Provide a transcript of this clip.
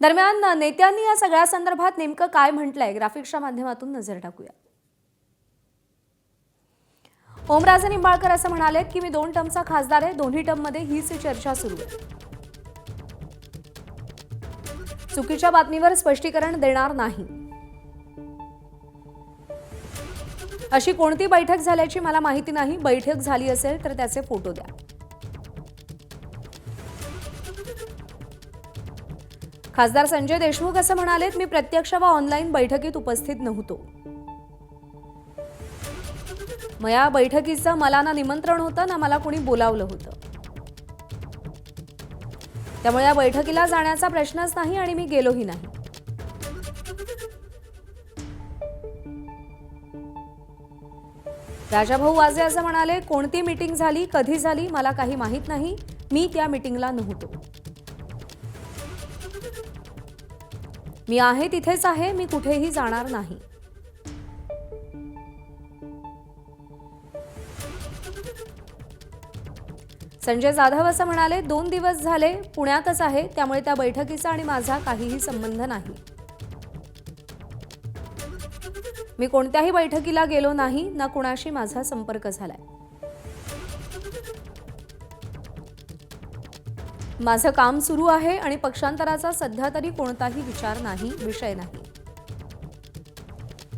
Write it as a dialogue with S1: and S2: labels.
S1: दरम्यान नेत्यांनी या सगळ्या संदर्भात नेमकं काय म्हटलंय ग्राफिक्सच्या माध्यमातून नजर टाकूया। ओमराजे निंबाळकर असं म्हणाले की मी 2 टर्मचा खासदार आहे, दोन्ही टर्ममध्ये हीच चर्चा सुरू आहे। चुकीच्या बातमीवर स्पष्टीकरण देणार नाही। अशी कोणती बैठक झाल्याची मला माहिती नाही, बैठक झाली असेल तर त्याचे फोटो द्या। खासदार संजय देशमुख असं म्हणालेत मी प्रत्यक्ष व ऑनलाईन बैठकीत उपस्थित नव्हतो। या बैठकीचं मला ना निमंत्रण होतं ना मला कोणी बोलावलं होतं, त्यामुळे या बैठकीला जाण्याचा प्रश्नच नाही आणि मी गेलोही नाही। राजाभाऊ वाजे असं म्हणाले कोणती मीटिंग झाली, कधी झाली मला काही माहित नाही, मी त्या मीटिंगला नव्हतो। मी आहे तिथेच आहे, मी कुठेही जाणार नाही। संजय जाधव असं म्हणाले 2 दिवस झाले पुण्यातच आहे, त्यामुळे त्या बैठकीचा आणि माझा काहीही संबंध नाही। मी कोणत्याही बैठकीला गेलो नाही, ना कुणाशी माझा संपर्क झालाय। माझं काम सुरू आहे आणि पक्षांतराचा सध्या तरी कोणताही विचार नाही, विषय नाही।